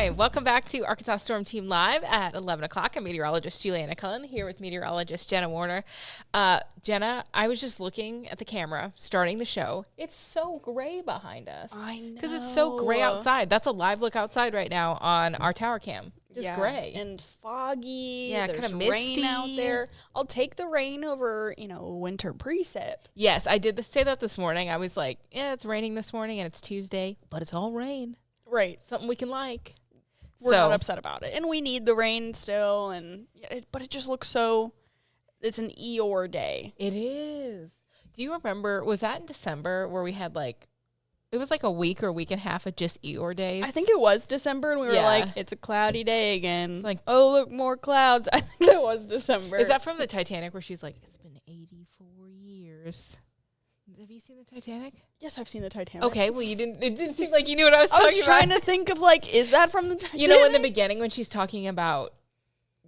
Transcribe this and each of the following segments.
right, welcome back to Arkansas Storm Team Live at 11 o'clock. I'm meteorologist Juliana Cullen here with meteorologist Jenna Warner. Jenna, I was just looking at the camera starting the show. It's so gray behind us. I know. Because it's so gray outside. That's a live look outside right now on our tower cam. Just gray. And foggy. Yeah, There's kind of misty. rain out there. I'll take the rain over, winter precip. Yes, I did say that this morning. I was like, yeah, it's raining this morning and it's Tuesday, but it's all rain. Right. Something we can like. We're not upset about it. And we need the rain still. But it just looks so, it's an Eeyore day. It is. Do you remember, was that in December where we had it was like a week or a week and a half of just Eeyore days? I think it was December, and we were like, it's a cloudy day again. It's like, oh, look, more clouds. I think it was December. Is that from the Titanic where she's like, it's been 84 years? Have you seen the Titanic? Yes, I've seen the Titanic. Okay, well, it didn't seem like you knew what I was talking about. I was trying to think of, is that from the Titanic? You know, in the beginning when she's talking about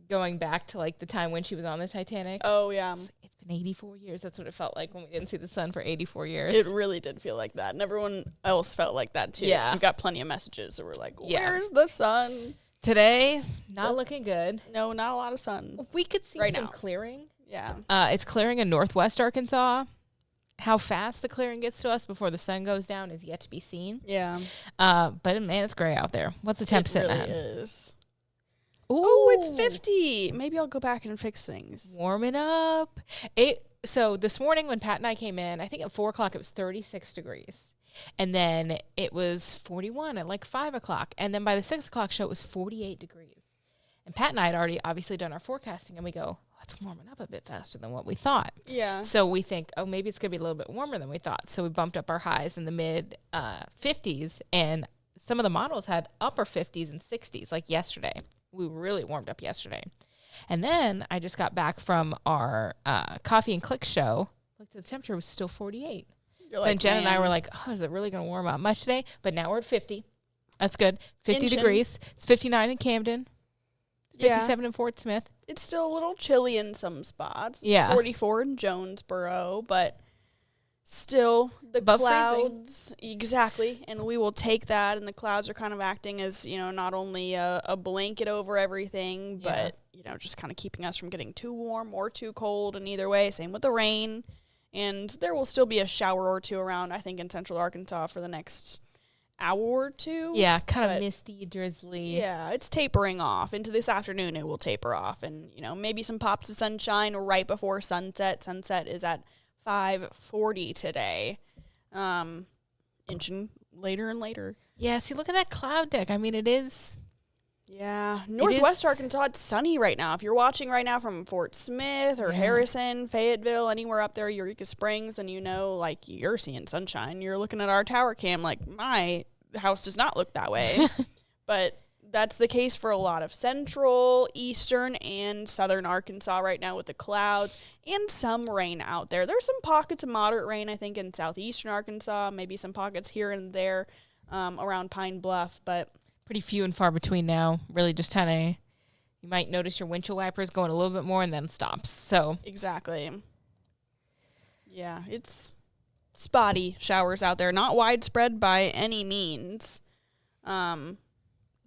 going back to, the time when she was on the Titanic? Oh, yeah. It's been 84 years. That's what it felt like when we didn't see the sun for 84 years. It really did feel like that. And everyone else felt like that, too. Yeah. So we got plenty of messages that were like, where's the sun? Today, not looking good. No, not a lot of sun. We could see right some now. clearing. Yeah. It's clearing in northwest Arkansas. How fast the clearing gets to us before the sun goes down is yet to be seen. Yeah. But, man, it's gray out there. What's the temp sitting at? It really is. Oh, it's 50. Maybe I'll go back and fix things. Warming up. So this morning when Pat and I came in, I think at 4 o'clock it was 36 degrees. And then it was 41 at 5 o'clock. And then by the 6 o'clock show, it was 48 degrees. And Pat and I had already obviously done our forecasting, and we go, it's warming up a bit faster than what we thought. Yeah. So we think, maybe it's going to be a little bit warmer than we thought. So we bumped up our highs in the mid 50s, and some of the models had upper 50s and 60s, like yesterday. We really warmed up yesterday. And then I just got back from our Coffee and Click show. Looked at the temperature, was still 48. And Jen and I were like, is it really going to warm up much today? But now we're at 50. That's good. 50 degrees. It's 59 in Camden. 57 in Fort Smith. It's still a little chilly in some spots. It's 44 in Jonesboro, but still the above clouds. Freezing. Exactly. And we will take that, and the clouds are kind of acting as, not only a blanket over everything, but, just kind of keeping us from getting too warm or too cold. And either way, same with the rain. And there will still be a shower or two around, I think, in central Arkansas for the next hour or two. Yeah, kind of misty, drizzly. Yeah, it's tapering off. Into this afternoon, it will taper off. And, maybe some pops of sunshine right before sunset. Sunset is at 5:40 today. Inching later and later. Yeah, see, look at that cloud deck. I mean, it is. Yeah, northwest Arkansas, it's sunny right now. If you're watching right now from Fort Smith or Harrison, Fayetteville, anywhere up there, Eureka Springs, then you're seeing sunshine. You're looking at our tower cam my house does not look that way. But that's the case for a lot of central, eastern, and southern Arkansas right now with the clouds and some rain out there. There's some pockets of moderate rain, I think, in southeastern Arkansas, maybe some pockets here and there around Pine Bluff, but pretty few and far between now. Really just kind of, you might notice your windshield wipers going a little bit more and then stops. So exactly. Yeah, it's spotty showers out there. Not widespread by any means.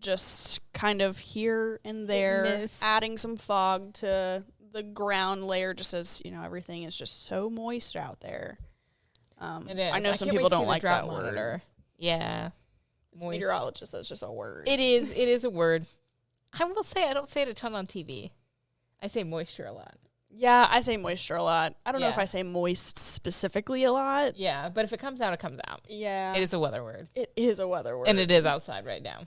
Just kind of here and there, adding some fog to the ground layer just as, everything is just so moist out there. It is. I know some people don't like that monitor. word. Yeah. Meteorologist, that's just a word. It is a word. I will say I don't say it a ton on TV. I say moisture a lot. Yeah, I say moisture a lot. I don't know if I say moist specifically a lot. Yeah, but if it comes out, it comes out. Yeah. It is a weather word. It is a weather word. And it is outside right now.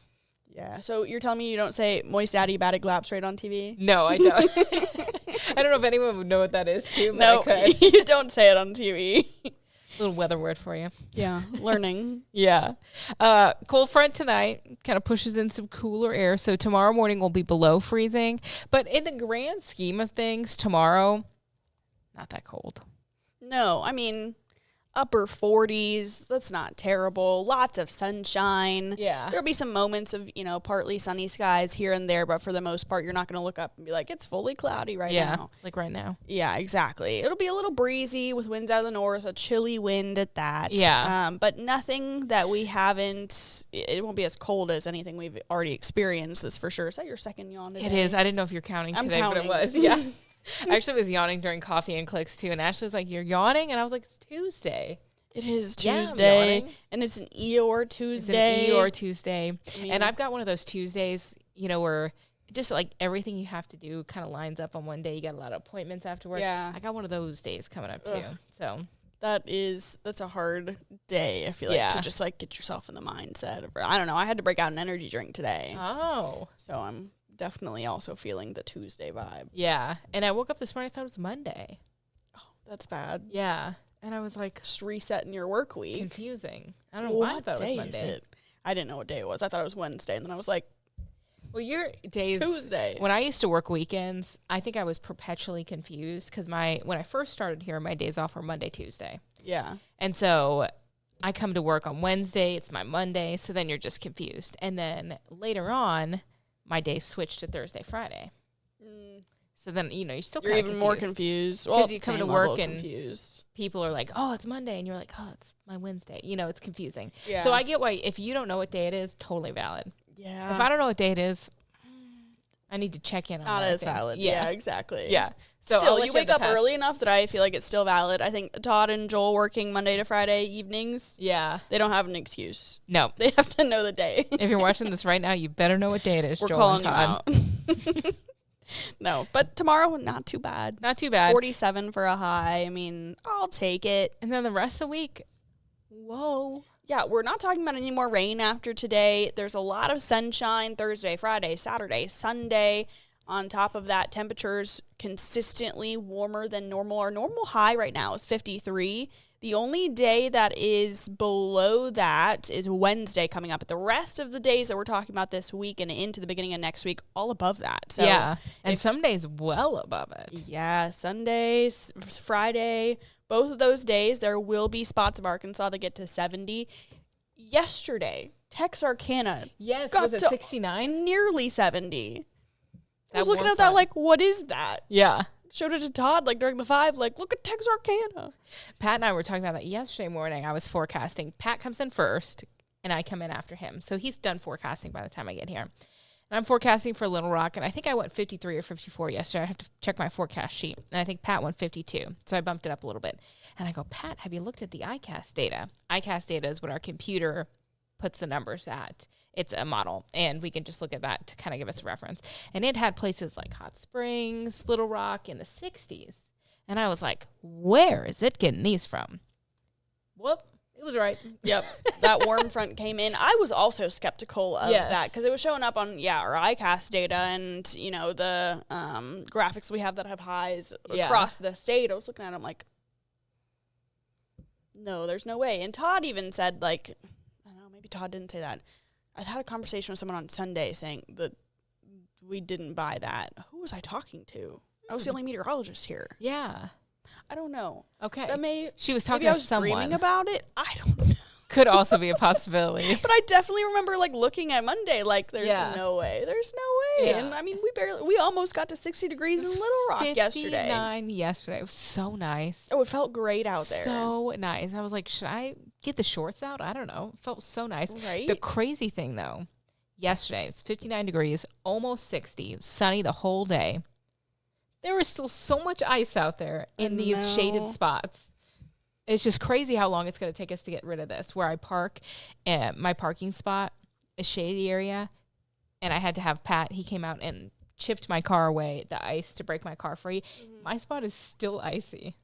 Yeah, so you're telling me you don't say moist daddy batted glaps right on TV? No, I don't. I don't know if anyone would know what that is, too. No, you don't say it on TV. Little weather word for you. Yeah, learning. Yeah. Cold front tonight kind of pushes in some cooler air. So tomorrow morning will be below freezing. But in the grand scheme of things, tomorrow, not that cold. No, I mean, upper 40s. That's not terrible. Lots of sunshine. Yeah. There'll be some moments of, partly sunny skies here and there, but for the most part, you're not going to look up and be like, it's fully cloudy right now. Like right now. Yeah, exactly. It'll be a little breezy with winds out of the north, a chilly wind at that. Yeah. But nothing that we haven't, it won't be as cold as anything we've already experienced, this for sure. Is that your second yawn today? It is. I didn't know if you're counting today, counting. but it was. Yeah. I actually was yawning during coffee and clicks too, and Ashley was like, "You're yawning," and I was like, "It's Tuesday." It is Yeah, Tuesday, and it's an Eeyore Tuesday. It's an Eeyore Tuesday, and I've got one of those Tuesdays, where just like everything you have to do kind of lines up on one day. You got a lot of appointments after work. Yeah, I got one of those days coming up too. Ugh. So that's a hard day. I feel like to just like get yourself in the mindset of. I don't know. I had to break out an energy drink today. Oh, so I'm definitely also feeling the Tuesday vibe. Yeah, and I woke up this morning, I thought it was Monday. Oh, that's bad. Yeah, and I was like, just resetting your work week. Confusing. I don't know why I thought it was Monday. Is it? I didn't know what day it was. I thought it was Wednesday, and then I was like, well, your days Tuesday. When I used to work weekends, I think I was perpetually confused because when I first started here, my days off were Monday, Tuesday. Yeah. And so I come to work on Wednesday, it's my Monday, so then you're just confused. And then later on, my days switched to Thursday, Friday. So then, you're still kind of even more confused. Because you come to work and confused. People are like, oh, it's Monday. And you're like, oh, it's my Wednesday. It's confusing. Yeah. So I get why, if you don't know what day it is, totally valid. Yeah. If I don't know what day it is, I need to check in on Not that as day. valid. Yeah, exactly. Yeah. So still, you wake up early enough that I feel like it's still valid. I think Todd and Joel working Monday to Friday evenings. Yeah. They don't have an excuse. No. They have to know the day. If you're watching this right now, you better know what day it is, We're Joel calling and Todd. you out. No, but tomorrow, not too bad. Not too bad. 47 for a high. I mean, I'll take it. And then the rest of the week, whoa. Yeah, we're not talking about any more rain after today. There's a lot of sunshine Thursday, Friday, Saturday, Sunday. On top of that, temperatures consistently warmer than normal. Our normal high right now is 53. The only day that is below that is Wednesday coming up. But the rest of the days that we're talking about this week and into the beginning of next week, all above that. So yeah, and some days well above it. Yeah, Sunday, Friday, both of those days, there will be spots of Arkansas that get to 70. Yesterday, Texarkana got was it 69? Nearly 70. I was looking at that front. like, what is that? Yeah. Showed it to Todd like during the 5, like, look at Texarkana. Pat and I were talking about that yesterday morning. I was forecasting. Pat comes in first, and I come in after him. So he's done forecasting by the time I get here. And I'm forecasting for Little Rock, and I think I went 53 or 54 yesterday. I have to check my forecast sheet. And I think Pat went 52. So I bumped it up a little bit. And I go, Pat, have you looked at the ICAST data? ICAST data is what our computer puts the numbers at. It's a model, and we can just look at that to kind of give us a reference. And it had places like Hot Springs, Little Rock in the 60s. And I was like, where is it getting these from? Whoop, it was right. Yep, that warm front came in. I was also skeptical of that because it was showing up on, our ICAST data and, the graphics we have that have highs across the state. I was looking at them like, no, there's no way. And Todd even said, like, I don't know, maybe Todd didn't say that. I had a conversation with someone on Sunday saying that we didn't buy that. Who was I talking to? I was the only meteorologist here. Yeah. I don't know. Okay. She was talking maybe to I was someone. dreaming about it. I don't know. Could also be a possibility. But I definitely remember like looking at Monday like there's no way. There's no way. Yeah. And I mean we almost got to 60 degrees in Little Rock yesterday. 59 yesterday. It was so nice. Oh, it felt great out there. So nice. I was like, should I get the shorts out? I don't know. It felt so nice. Right? The crazy thing though, yesterday it was 59 degrees, almost 60, sunny the whole day. There was still so much ice out there in these shaded spots. It's just crazy how long it's going to take us to get rid of this. Where I park, my parking spot, a shady area, and I had to have Pat. He came out and chipped my car away, the ice, to break my car free. Mm-hmm. My spot is still icy.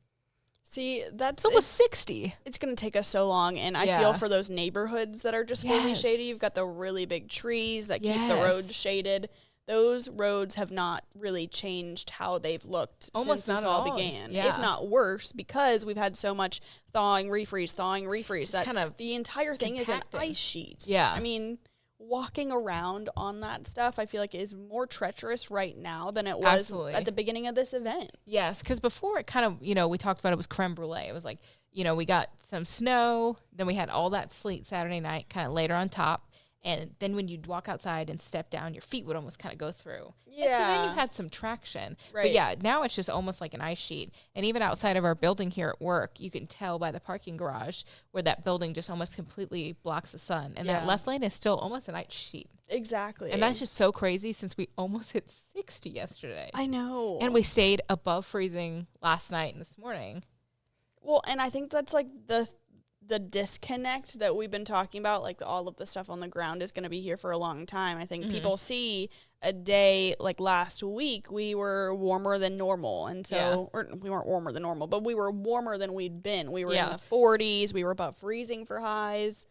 See, that's almost 60. It's going to take us so long, and I feel for those neighborhoods that are just fully shady. You've got the really big trees that keep the roads shaded. Those roads have not really changed how they've looked since this all began, if not worse, because we've had so much thawing, refreeze, that kind of the entire thing is an ice sheet. Yeah. I mean, walking around on that stuff, I feel like is more treacherous right now than it was at the beginning of this event. Yes, because before it kind of, we talked about it was creme brulee. It was like, we got some snow, then we had all that sleet Saturday night, kind of later on top. And then when you'd walk outside and step down, your feet would almost kind of go through. Yeah. And so then you had some traction. Right. But yeah, now it's just almost like an ice sheet. And even outside of our building here at work, you can tell by the parking garage where that building just almost completely blocks the sun. And that left lane is still almost an ice sheet. Exactly. And that's just so crazy since we almost hit 60 yesterday. I know. And we stayed above freezing last night and this morning. Well, and I think that's like the disconnect that we've been talking about, like all of the stuff on the ground is going to be here for a long time. I think people see a day like last week, we were warmer than normal. And so, or we weren't warmer than normal, but we were warmer than we'd been. We were in the 40s. We were above freezing for highs.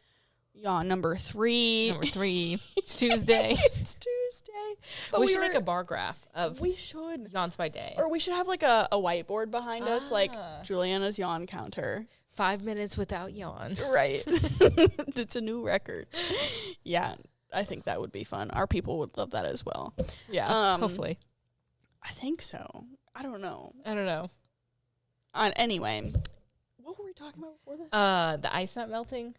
Yawn number 3. Number 3. It's Tuesday. It's Tuesday. But we should make a bar graph of yawns by day. Or we should have like a whiteboard behind us, like Juliana's yawn counter. 5 minutes without yawn. Right. It's a new record. Yeah, I think that would be fun. Our people would love that as well. Yeah, hopefully. I think so. I don't know. Anyway, what were we talking about before this? The ice not melting.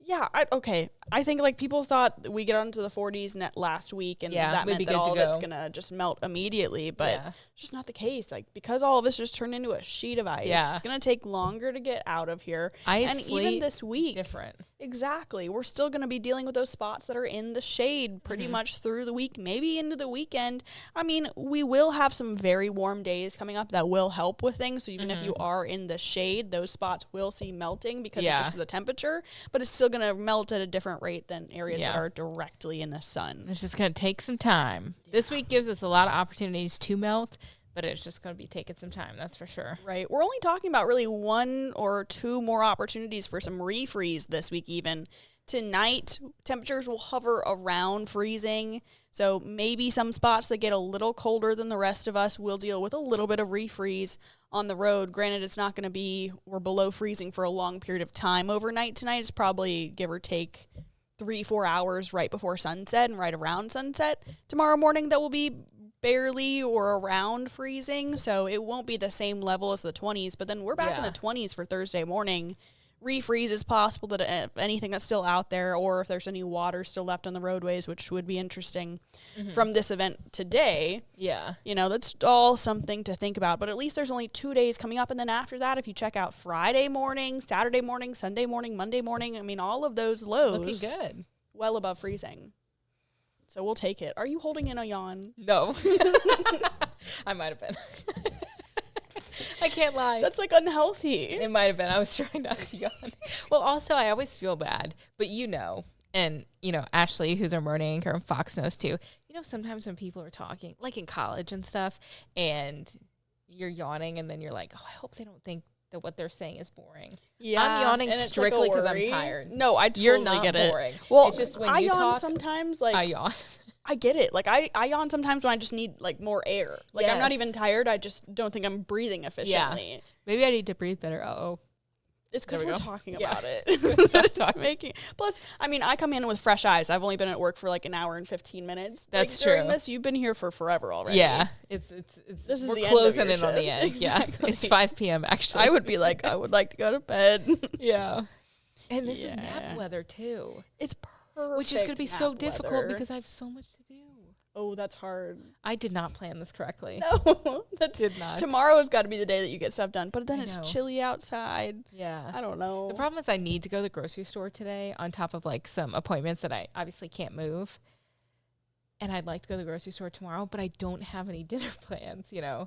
Yeah, okay. I think like people thought we get onto the 40s last week, and that meant that all of it's gonna just melt immediately, but it's just not the case. Like, because all of us just turned into a sheet of ice, it's gonna take longer to get out of here. And even this week, different. Exactly. We're still gonna be dealing with those spots that are in the shade pretty much through the week, maybe into the weekend. I mean, we will have some very warm days coming up that will help with things. So even if you are in the shade, those spots will see melting because of just the temperature, but it's still going to melt at a different rate than areas that are directly in the sun. It's just going to take some time. This week gives us a lot of opportunities to melt, but it's just going to be taking some time, that's for sure. Right. We're only talking about really 1 or 2 more opportunities for some refreeze this week even. Tonight, temperatures will hover around freezing, so maybe some spots that get a little colder than the rest of us will deal with a little bit of refreeze on the road. Granted, it's not going to be, we're below freezing for a long period of time overnight tonight. It's probably, give or take, 3-4 hours right before sunset and right around sunset. Tomorrow morning, that will be barely or around freezing, so it won't be the same level as the 20s, but then we're back in the 20s for Thursday morning. Refreeze is possible, that if anything that's still out there, or if there's any water still left on the roadways, which would be interesting from this event today. Yeah. That's all something to think about. But at least there's only 2 days coming up. And then after that, if you check out Friday morning, Saturday morning, Sunday morning, Monday morning, I mean, all of those lows. Looking good. Well above freezing. So we'll take it. Are you holding in a yawn? No. I might have been. I can't lie. That's like unhealthy. It might have been. I was trying not to yawn. Well, also, I always feel bad, but and Ashley, who's our morning anchor on Fox knows too, sometimes when people are talking, like in college and stuff, and you're yawning, and then you're like, oh, I hope they don't think that what they're saying is boring. Yeah. I'm yawning strictly because I'm tired. No, I totally you're not get boring. It. Well, it's just when I you yawn talk, sometimes, like, I yawn. I get it. Like, I yawn sometimes when I just need, like, more air. Like, I'm not even tired. I just don't think I'm breathing efficiently. Yeah. Maybe I need to breathe better. Uh-oh. It's because we're talking about it. Plus, I mean, I come in with fresh eyes. I've only been at work for, like, an hour and 15 minutes. That's true. During this, you've been here for forever already. Yeah. We're closing in on the end. Exactly. Yeah. It's 5 p.m., actually. I would be like, I would like to go to bed. Yeah. And this is nap weather, too. It's perfect. Which is going to be so difficult because I have so much to do. Oh, that's hard. I did not plan this correctly. No, did not. Tomorrow has got to be the day that you get stuff done. But then it's chilly outside. Yeah. I don't know. The problem is I need to go to the grocery store today on top of like some appointments that I obviously can't move. And I'd like to go to the grocery store tomorrow, but I don't have any dinner plans, Yeah.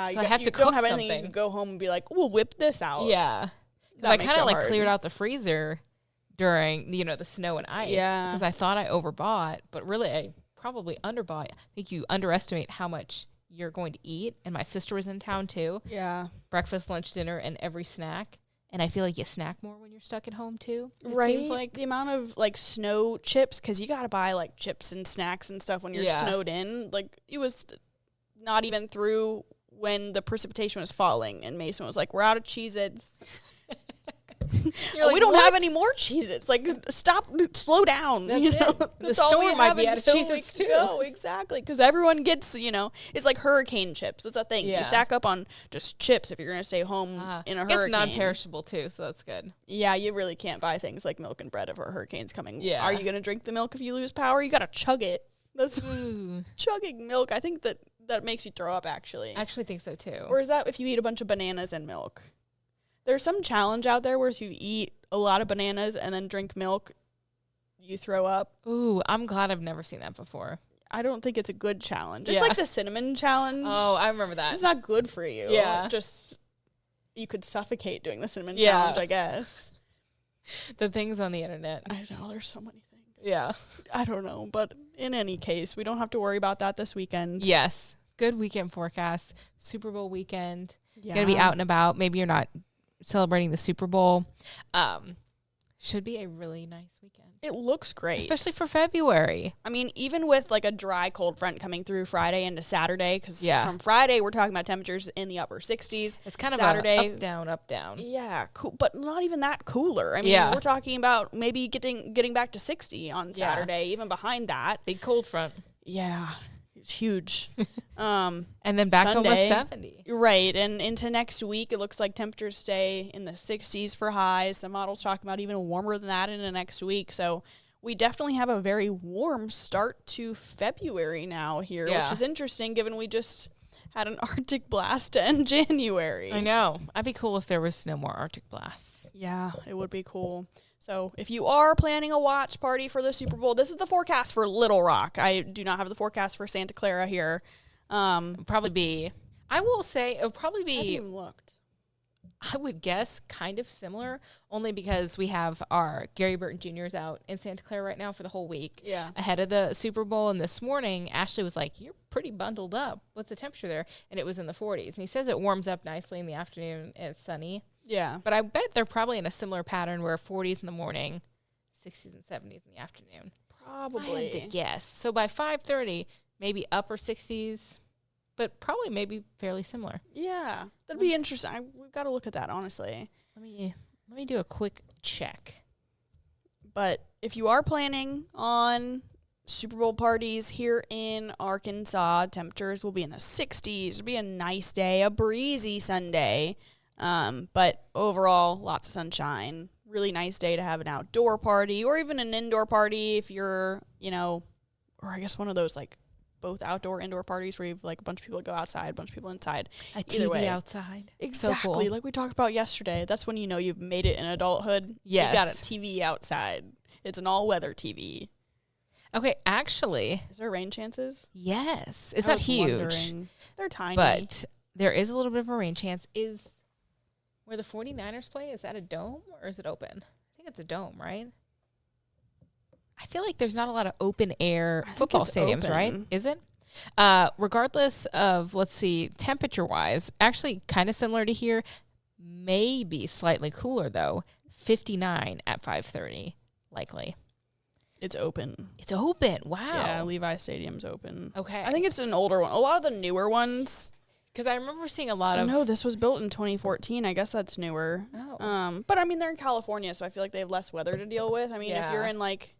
So I have to cook don't have something. Anything. You can go home and be like, we'll whip this out. Yeah. I kind of like cleared out the freezer during, the snow and ice. Yeah. Because I thought I overbought, but really I probably underbought. I think you underestimate how much you're going to eat. And my sister was in town too. Yeah. Breakfast, lunch, dinner, and every snack. And I feel like you snack more when you're stuck at home too. It seems like the amount of like snow chips, because you got to buy like chips and snacks and stuff when you're snowed in. Like it was not even through when the precipitation was falling. And Mason was like, we're out of Cheez-Its. You're like, we don't what? have any more Cheez-Its. Like, stop, slow down. That's you know? it. That's The all we store might have be out of until Cheez-Its, we too. go. Exactly, because everyone gets, it's like hurricane chips. It's a thing. Yeah. You stack up on just chips if you're going to stay home in a hurricane. It's non-perishable, too, so that's good. Yeah, you really can't buy things like milk and bread if a hurricane's coming. Yeah. Are you going to drink the milk if you lose power? You got to chug it. That's chugging milk. I think that makes you throw up, actually. I actually think so, too. Or is that if you eat a bunch of bananas and milk? There's some challenge out there where if you eat a lot of bananas and then drink milk, you throw up. Ooh, I'm glad I've never seen that before. I don't think it's a good challenge. Yeah. It's like the cinnamon challenge. Oh, I remember that. It's not good for you. Yeah. Just, you could suffocate doing the cinnamon Yeah. challenge, I guess. The things on the internet. I know, there's so many things. Yeah. I don't know, but in any case, we don't have to worry about that this weekend. Yes. Good weekend forecast. Super Bowl weekend. Yeah. Gonna be out and about. Maybe you're not celebrating the Super Bowl. Should be a really nice weekend. It looks great. Especially for February. I mean, even with like a dry cold front coming through Friday into Saturday, because Yeah. from Friday we're talking about temperatures in the upper 60s. It's kind of Saturday, up, down. Yeah, cool, but not even that cooler. I mean, Yeah. we're talking about maybe getting back to 60 on Yeah. Saturday, even behind that. Big cold front. Yeah, it's huge. And then back Sunday, to almost 70. Right, and into next week, it looks like temperatures stay in the 60s for highs. Some models talking about even warmer than that in the next week. So we definitely have a very warm start to February now here, Yeah. which is interesting given we just had an Arctic blast to end January. I know. I'd be cool if there was no more Arctic blasts. Yeah, it would be cool. So if you are planning a watch party for the Super Bowl, this is the forecast for Little Rock. I do not have the forecast for Santa Clara here. Probably be, I will say, it would probably I haven't be, even looked. I would guess, kind of similar, only because we have our Gary Burton Jr.'s out in Santa Clara right now for the whole week. Yeah. Ahead of the Super Bowl, and this morning, Ashley was like, "You're pretty bundled up. What's the temperature there?" And it was in the 40s. And he says it warms up nicely in the afternoon and it's sunny. Yeah. But I bet they're probably in a similar pattern where 40s in the morning, 60s and 70s in the afternoon. Probably. If I had to guess. So by 5:30, maybe upper 60s, but probably maybe fairly similar. Yeah. That'd be interesting. We've got to look at that, honestly. Let me do a quick check. But if you are planning on Super Bowl parties here in Arkansas, temperatures will be in the 60s. It'll be a nice day, a breezy Sunday. But overall, lots of sunshine. Really nice day to have an outdoor party or even an indoor party if you're, or I guess one of those like both outdoor indoor parties where you've like a bunch of people go outside, a bunch of people inside. A Either TV way. outside. Exactly. So cool. Like we talked about yesterday. That's when you know you've made it in adulthood. Yes. You've got a TV outside. It's an all-weather TV. Okay, actually, Is there rain chances? yes. It's I not was huge, wondering. They're tiny. but there is a little bit of a rain chance. Is where the 49ers play, is that a dome or is it open? I think it's a dome, right? I feel like there's not a lot of open air I think football it's stadiums, right? open. Is it? Regardless of, let's see, temperature-wise, actually kind of similar to here, maybe slightly cooler, though. 59 at 5:30, likely. It's open. It's open. Wow. Yeah, Levi Stadium's open. Okay. I think it's an older one. A lot of the newer ones. Because I remember seeing a lot Oh, of... no, this was built in 2014. I guess that's newer. Oh. But I mean, they're in California, so I feel like they have less weather to deal with. I mean, if you're Yeah. in like,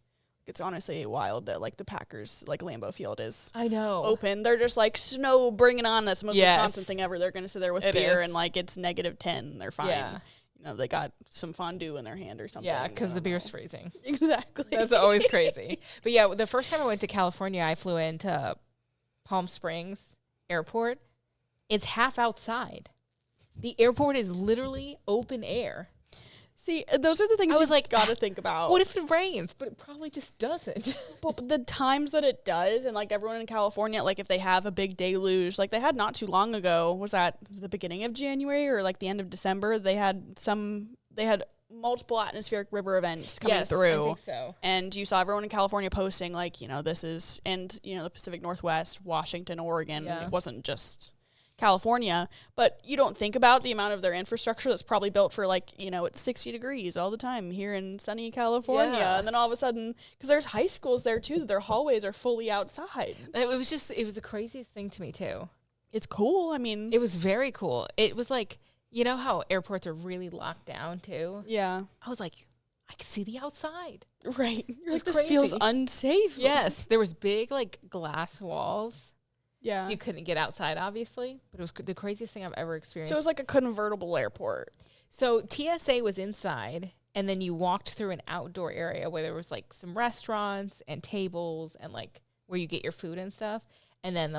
it's honestly wild that like the Packers, like Lambeau Field is I know. open. They're just like snow, bring it on. That's the most Yes. Wisconsin thing ever. They're gonna sit there with It beer is. and like it's -10. They're fine. Yeah. They got some fondue in their hand or something. Yeah, I because the don't beer's know. freezing. Exactly. That's always crazy. But yeah, the first time I went to California, I flew into Palm Springs Airport. It's half outside. The airport is literally open air. See, those are the things I was you've like, got to think about. What if it rains? But it probably just doesn't. But the times that it does, and like everyone in California, like if they have a big deluge, like they had not too long ago, was that the beginning of January or like the end of December? They had multiple atmospheric river events coming Yes, through. I think so. And you saw everyone in California posting like, this is, and the Pacific Northwest, Washington, Oregon. Yeah. It wasn't just California, but you don't think about the amount of their infrastructure that's probably built for like, it's 60 degrees all the time here in sunny California. Yeah. And then all of a sudden, because there's high schools there too, that their hallways are fully outside. It was the craziest thing to me, too. It's cool. I mean, It was very cool. It was like You know how airports are really locked down too? Yeah. I was like, I can see the outside. Right. You're like, this crazy. feels unsafe. Yes. There was big like glass walls. Yeah. So you couldn't get outside, obviously. But it was the craziest thing I've ever experienced. So it was like a convertible airport. So TSA was inside, and then you walked through an outdoor area where there was like some restaurants and tables and like where you get your food and stuff. And then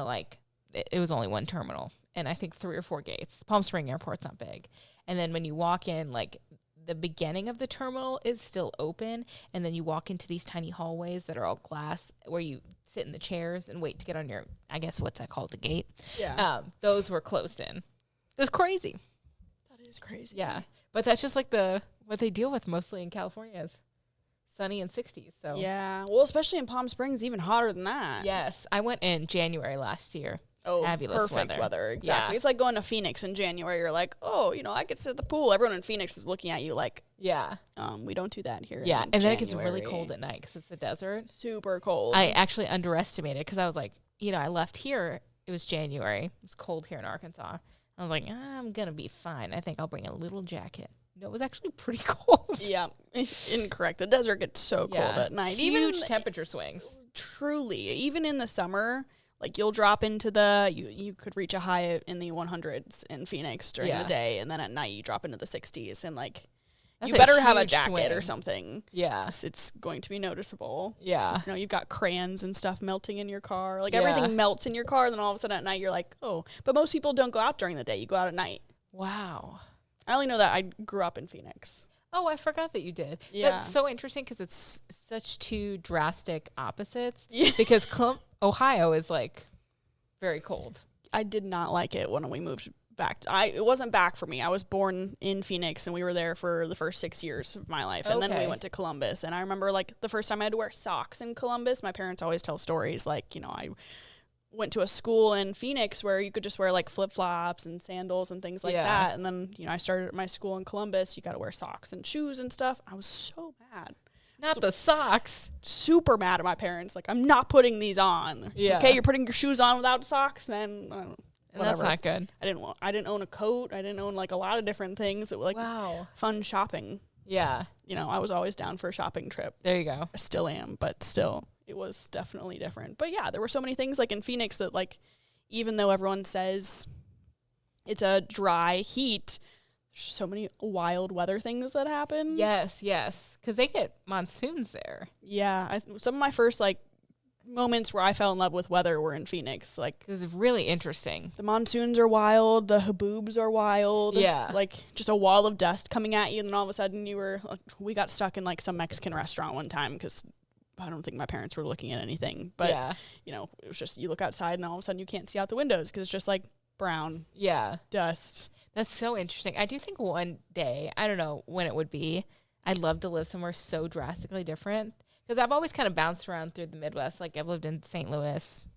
it was only one terminal and I think 3 or 4 gates. Palm Spring Airport's not big. And then when you walk in, like the beginning of the terminal is still open. And then you walk into these tiny hallways that are all glass where you sit in the chairs and wait to get on your, I guess, what's that called? The gate. Yeah. Those were closed in. It was crazy. That is crazy. Yeah. But that's just like what they deal with mostly in California is sunny and 60s. So yeah. Well, especially in Palm Springs, even hotter than that. yes, I went in January last year. Oh, fabulous perfect weather. Exactly. Yeah. It's like going to Phoenix in January. You're like, oh, I could sit at the pool. Everyone in Phoenix is looking at you like, yeah, we don't do that here. yeah. in And then it gets January. really cold at night because it's the desert. Super cold. I actually underestimated because I was like, I left here. It was January. It was cold here in Arkansas. I was like, I'm going to be fine. I think I'll bring a little jacket. No, it was actually pretty cold. Yeah, incorrect. The desert gets so cold at night. Huge temperature swings. Truly, even in the summer, like you'll drop into you could reach a high in the 100s in Phoenix during the day, and then at night you drop into the 60s, and like that's you better have a huge jacket swing. or something. Yeah, it's going to be noticeable. yeah. You've got crayons and stuff melting in your car. Like everything melts in your car, and then all of a sudden at night you're like, oh. But most people don't go out during the day. You go out at night. Wow. I only know that I grew up in Phoenix. Oh, I forgot that you did. Yeah. That's so interesting because it's such two drastic opposites. Yeah. Because Ohio is like very cold. I did not like it when we moved back. It wasn't back for me. I was born in Phoenix, and we were there for the first 6 years of my life. And then we went to Columbus. And I remember like the first time I had to wear socks in Columbus. My parents always tell stories like, I went to a school in Phoenix where you could just wear like flip-flops and sandals and things like that. And then, I started at my school in Columbus. You got to wear socks and shoes and stuff. I was so mad. Not the socks. Super mad at my parents. Like, I'm not putting these on. Yeah. Okay, you're putting your shoes on without socks, then And whatever. that's not good. I didn't own a coat. I didn't own like a lot of different things. It was like fun shopping. Yeah. I was always down for a shopping trip. There you go. I still am, but still. It was definitely different. But yeah, there were so many things like in Phoenix that like, even though everyone says it's a dry heat, there's so many wild weather things that happen. Yes. Because they get monsoons there. Yeah. Some of my first like moments where I fell in love with weather were in Phoenix. Like It's really interesting. the monsoons are wild. The haboobs are wild. Yeah. Like just a wall of dust coming at you. And then all of a sudden we got stuck in like some Mexican restaurant one time because I don't think my parents were looking at anything, but it was just, you look outside and all of a sudden you can't see out the windows because it's just like brown dust. That's so interesting. I do think one day, I don't know when it would be, I'd love to live somewhere so drastically different because I've always kind of bounced around through the Midwest. Like I've lived in St. Louis.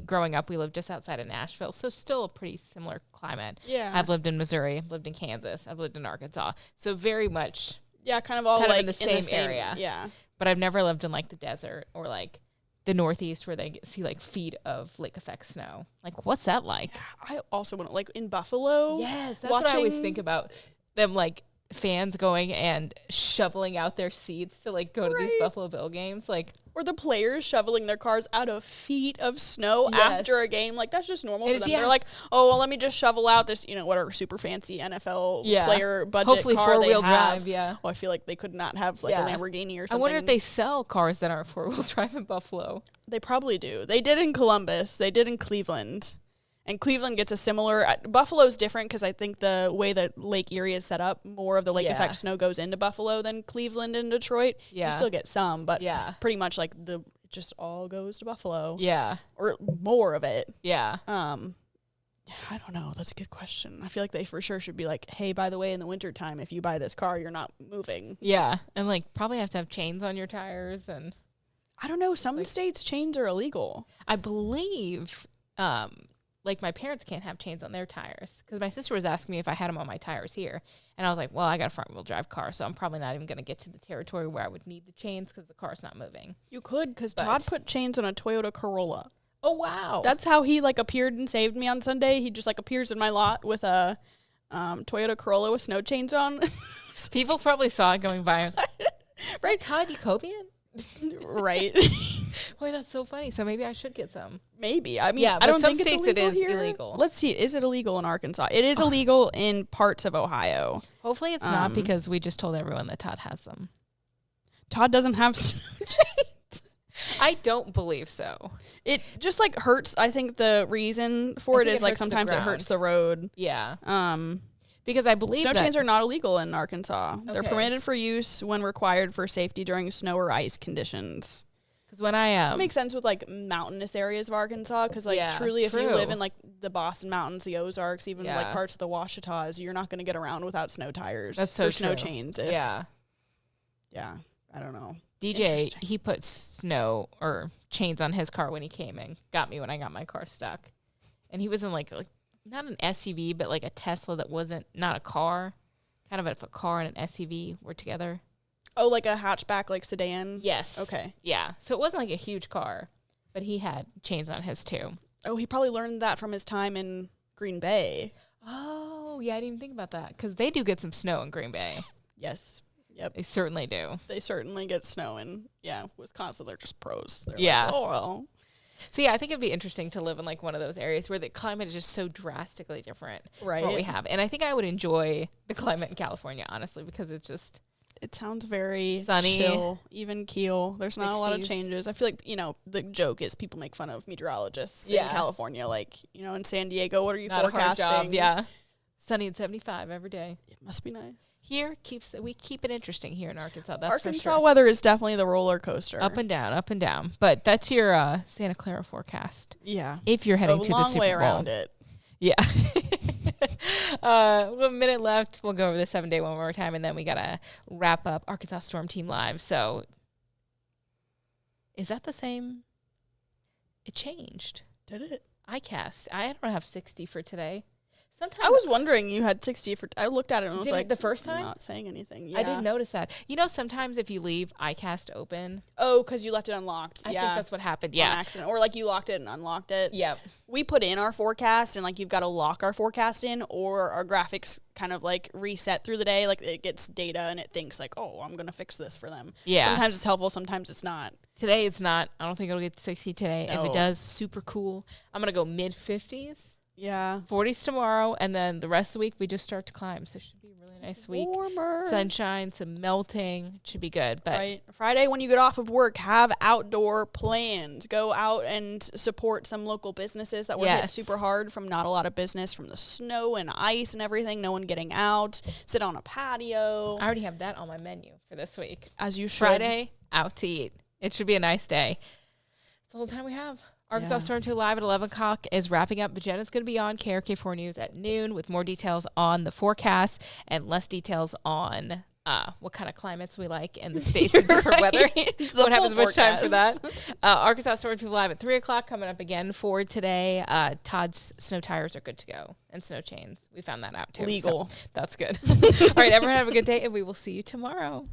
Growing up, we lived just outside of Nashville, so still a pretty similar climate. Yeah. I've lived in Missouri, I've lived in Kansas, I've lived in Arkansas, so very much kind of all kind like of in the same area. Yeah. But I've never lived in like the desert or like the Northeast where they see like feet of lake effect snow. Like, what's that like? I also want to, like in Buffalo. Yes, that's what I always think about. Them like fans going and shoveling out their seats to like go to these Buffalo Bill games. Like, or the players shoveling their cars out of feet of snow after a game. Like, that's just normal for them. They're like, oh, well, let me just shovel out this, whatever super fancy NFL player budget hopefully car four-wheel they have. drive, yeah. Well, I feel like they could not have, like, a Lamborghini or something. I wonder if they sell cars that aren't four-wheel drive in Buffalo. They probably do. They did in Columbus. They did in Cleveland. And Cleveland gets a similar... Buffalo's different because I think the way that Lake Erie is set up, more of the lake effect snow goes into Buffalo than Cleveland and Detroit. Yeah. You still get some, but pretty much like it just all goes to Buffalo. Yeah. Or more of it. Yeah. I don't know. That's a good question. I feel like they for sure should be like, hey, by the way, in the wintertime, if you buy this car, you're not moving. Yeah. And like probably have to have chains on your tires and... I don't know. Some states chains are illegal. I believe... like my parents can't have chains on their tires because my sister was asking me if I had them on my tires here. And I was like, well, I got a front wheel drive car, so I'm probably not even going to get to the territory where I would need the chains because the car's not moving. You could, because Todd put chains on a Toyota Corolla. Oh, wow. That's how he like appeared and saved me on Sunday. He just like appears in my lot with a Toyota Corolla with snow chains on. People probably saw it going by. Right, Todd Jacobian? Right. Boy, that's so funny. So maybe I should get some. Maybe. I mean, yeah, I don't some think states it's illegal it is here. illegal. Let's see. Is it illegal in Arkansas? It is illegal in parts of Ohio. Hopefully it's not, because we just told everyone that Todd has them. Todd doesn't have snow chains. I don't believe so. It just like hurts. I think the reason for it is like sometimes it hurts the road. Yeah. Because I believe snow chains are not illegal in Arkansas. Okay. They're permitted for use when required for safety during snow or ice conditions. Because when I it makes sense with like mountainous areas of Arkansas, because like truly if you live in like the Boston Mountains, the Ozarks, even like parts of the Ouachitas, you're not going to get around without snow tires. That's so or snow chains. Yeah, I don't know. DJ, he put snow or chains on his car when he came and got me when I got my car stuck. And he was in like not an SUV, but like a Tesla that wasn't not a car. Kind of if a car and an SUV were together. Oh, like a hatchback, like sedan? Yes. Okay. Yeah. So it wasn't like a huge car, but he had chains on his too. Oh, he probably learned that from his time in Green Bay. Oh, yeah. I didn't even think about that, because they do get some snow in Green Bay. Yes. Yep. They certainly do. They certainly get snow in, Wisconsin. They're just pros. They're yeah. Like, oh, well. So, yeah, I think it'd be interesting to live in like one of those areas where the climate is just so drastically different from what we have. And I think I would enjoy the climate in California, honestly, because it's just... It sounds very sunny, chill, even keel. There's not 60s. a lot of changes. I feel like, the joke is people make fun of meteorologists in California. Like, in San Diego, what are you not forecasting? A hard job, yeah. Sunny and 75 every day. It must be nice. Here, we keep it interesting here in Arkansas. That's Arkansas for sure. weather is definitely the roller coaster. Up and down, up and down. But that's your Santa Clara forecast. Yeah. If you're heading to the Super Bowl. A long way around it. Yeah. A minute left. We'll go over the 7-day one more time, and then we got to wrap up Arkansas Storm Team Live. So is that the same? It changed. Did it? ICAST. I don't have 60 for today. Sometimes I was wondering you had 60 for... I looked at it and was like... the first time? Not saying anything. Yeah. I didn't notice that. Sometimes if you leave ICAST open... Oh, because you left it unlocked. I think that's what happened. Yeah. On accident. Or like you locked it and unlocked it. Yep. We put in our forecast and like you've got to lock our forecast in, or our graphics kind of like reset through the day. Like it gets data and it thinks like, oh, I'm going to fix this for them. Yeah. Sometimes it's helpful. Sometimes it's not. Today it's not. I don't think it'll get to 60 today. No. If it does, super cool. I'm going to go mid-50s. Yeah. 40s tomorrow, and then the rest of the week we just start to climb. So it should be a really nice week. Warmer. Sunshine, some melting. It should be good. But right. Friday when you get off of work, have outdoor plans. Go out and support some local businesses that were hit super hard from not a lot of business from the snow and ice and everything. No one getting out. Sit on a patio. I already have that on my menu for this week. As you should. Friday, out to eat. It should be a nice day. That's all the time we have. Arkansas Storm 2 Live at 11 o'clock is wrapping up, but Jenna's going to be on KRK4 News at noon with more details on the forecast and less details on what kind of climates we like in the states and different weather. Won't have as much time for that. Arkansas Storm 2 Live at 3 o'clock coming up again for today. Todd's snow tires are good to go, and snow chains. We found that out too. Legal. So that's good. All right, everyone have a good day, and we will see you tomorrow.